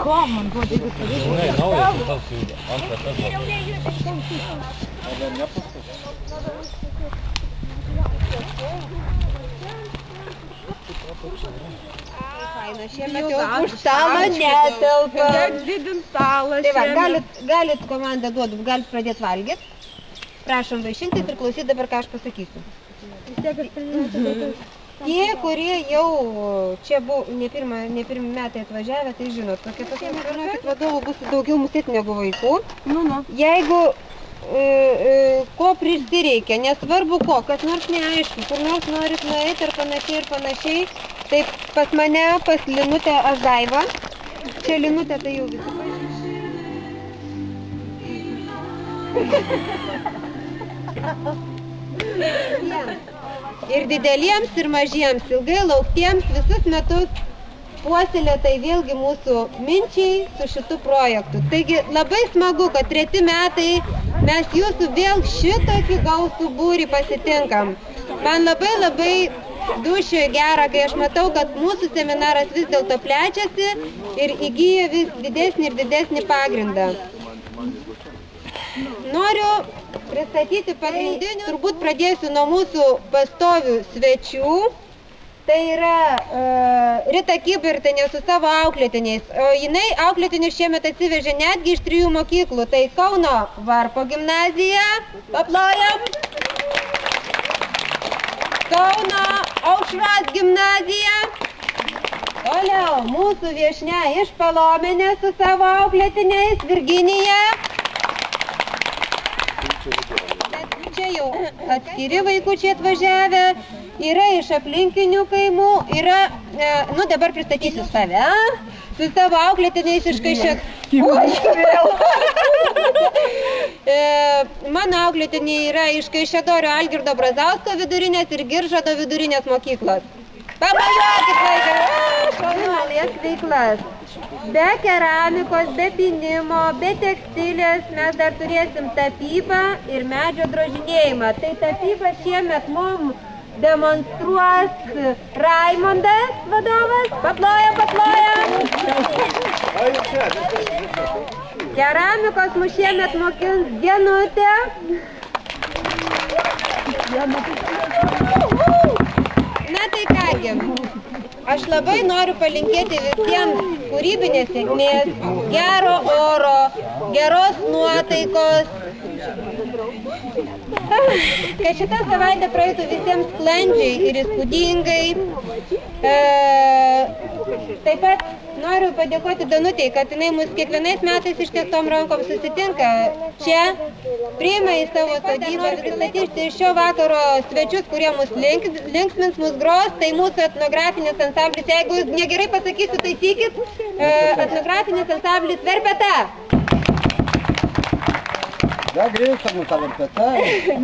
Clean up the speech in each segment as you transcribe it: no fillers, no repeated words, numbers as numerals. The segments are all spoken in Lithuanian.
Ko man buvo didelis pavyzdys? Žinai, naujas tas antrą kartą. Ar dar nepasakė? Faina, šiemet jau už stalo netelpa. Didint stalą Tai va, šiemet. galit komandą duodu, galit pradėti valgyti. Prašom vaišintis ir klausyti dabar, ką aš pasakysiu. Tie, kurie jau čia buvo ne pirmi metai atvažiavę, tai žinot, tokia žinokit, vadovų bus daugiau musėt negu vaikų. Jeigu ko prisireikia, nesvarbu ko, kas nors neaišku, kur nors norit nueiti ir panašiai, tai pas mane, pas Linutę aš Daiva. Čia Linutė tai jau visi ir dideliems, ir mažiems, ilgai lauktiems visus metus puoselėtai vėlgi mūsų minčiai su šitu projektu. Taigi labai smagu, kad 3 metai mes jūsų vėl šitokį gausų būrį pasitinkam. Man labai dūšioje gera, kai aš matau, kad mūsų seminaras vis dėlto plečiasi ir įgyja vis didesnį ir didesnį pagrindą. Noriu pristatyti pagrindinių, turbūt pradėsiu nuo mūsų pastovių svečių. Tai yra Rita Kybartienė su savo auklėtiniais. O jinai auklėtinius šiemet atsivežė netgi iš 3 mokyklų. Tai Kauno Varpo gimnazija, paplojam. Kauno Aušros gimnazija. Toliau mūsų viešnia iš Palomenės su savo auklėtiniais, Virginija. Čia jau atskiri vaikučiai atvažiavę, yra iš aplinkinių kaimų, yra, dabar pristatysiu save, su savo auklėtiniais iš Kaišiadorių. Mano auklėtiniai yra iš Kaišiadorių Algirdo Brazausko vidurinės ir Giržado vidurinės mokyklos. Pamojuokit, vaikai, šaunuolės veiklas. Be keramikos, be pynimo, be tekstilės mes dar turėsim tapybą ir medžio drožinėjimą. Tai tapybą šiemet mums demonstruos Raimondas vadovas. Paplojam. Keramikos mus šiemet mokins Genutė. Na tai kągi. Aš labai noriu palinkėti visiems kūrybinės sėkmės, gero oro, geros nuotaikos. Kad šitą savaitę praeitų visiems sklandžiai ir įspūdingai. Taip pat noriu padėkoti Danutei, kad jinai mus kiekvienais metais ištiestom rankom susitinka čia, priima į savo sodybą, pristatyti šio vakaro svečius, kurie mus linksmins, mus gros, tai mūsų etnografinis ansamblis, jeigu negerai pasakysiu, taisykit, etnografinis ansamblis Verpeta. Dagrįsta mums ta Verpeta?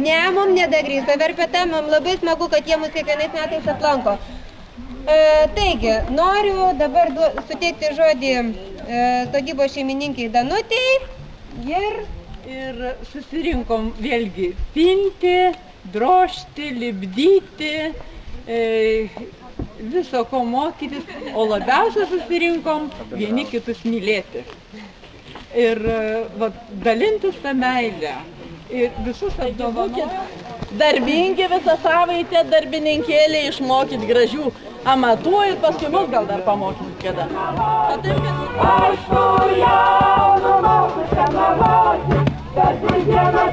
Ne, mums nedagrįsta Verpeta, mums labai smagu, kad jie mus kiekvienais metais aplanko. Taigi, noriu dabar suteikti žodį sodybos šeimininkiai Danutei. Ir susirinkom vėlgi pinti, drožti, lipdyti, viso ko mokytis, o labiausia susirinkom vieni kitus mylėti. Ir dalintis tą meilę. Ir visus apdovanokit. Darbingi visą savaitę, darbininkėliai, išmokyt gražių amatų ir paskui mus gal dar pamokyt kada. Aišku, jaunu moku šiandien, per 3 dienas,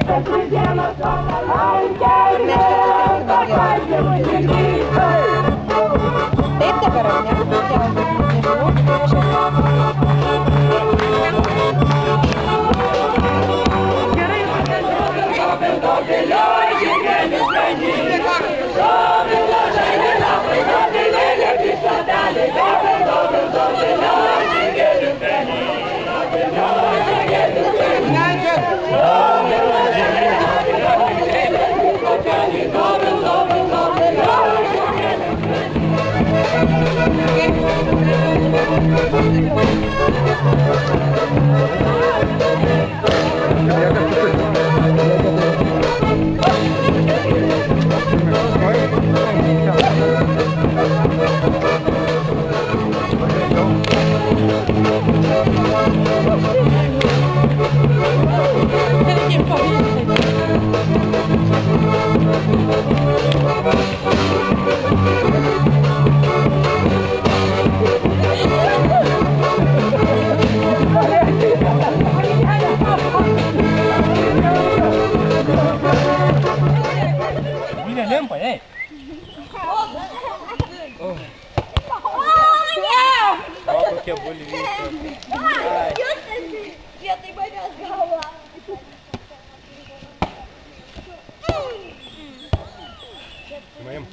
Taip dabar, ne? Thank you. O, kokia bulvytė. Vietoj manęs galva. Maim.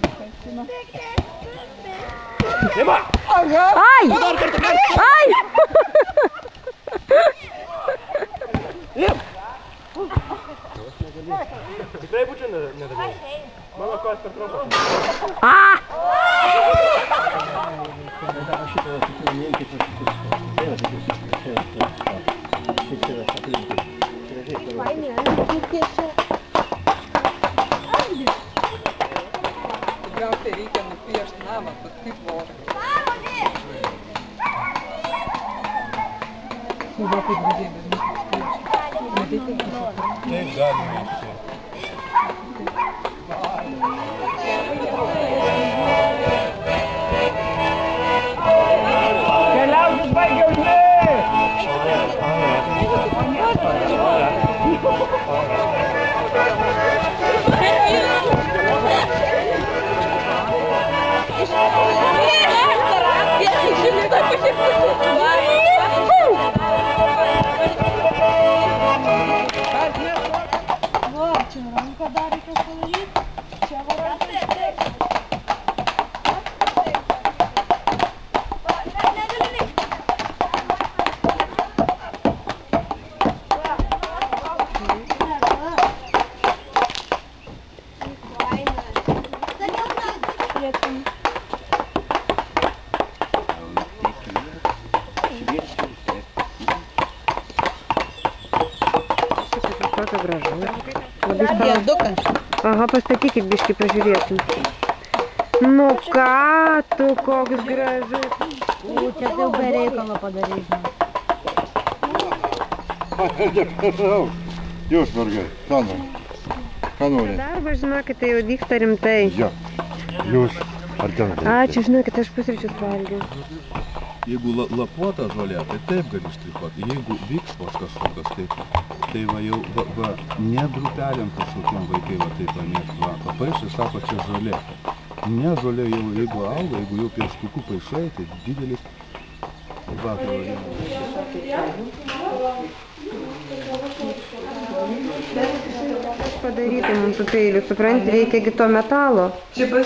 Ai! Ai! Tikrai būtų nedabar. Mano kojas per trumpas. Tikriausiai reikia nupiešti namą, paskui tvorą. Va, kaip gražiai berniukas piešia. Taip galime išti. Keliautis baigia užlė! Aha, pastatykit biškį, pažiūrėsim. Nu ką tu, koks gražus. Čia jau be reikalo padarai, žinai. Jūs, mergai, ką nori? Darbas, žinokit, tai jau vyksta rimtai. Jo. Jūs, ar ten? Ačiū, žinokit, aš pusryčius valgiau. Jeigu lapuota žolė, tai taip gali štrichuoti. Jeigu vyksvos kažkokios, tai va jau va, ne grupelėm kažkokiem vaikai va taip pamėgti. Va, papaišai, sako, čia žolė. Ne žolė jau, jeigu auga, jeigu jau pieštuku paišai, tai didelis vakaro vienas. Padaryti mums su peiliu, supranti, reikia to metalo. Čia va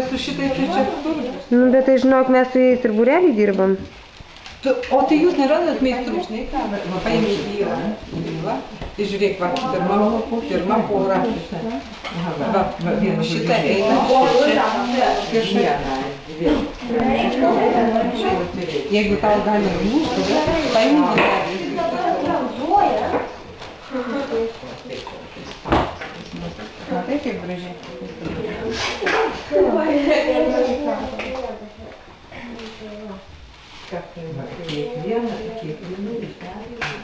su šitais tai čia sturgius. Nu, bet tai žinok, mes su jais ir būrelį dirbam. O tai jūs nerandat meistrų, žinai ką? Va, paėmė vyrą. Tai žiūrėk, va, pirma pora. Va, šitą eina, šitą vieną. Jeigu tau gali mūsų, paimti. Matai, kaip gražiai. Kiekvieną išleidžiu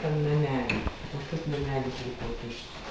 tam namelį. Tas namelis liko tuščias.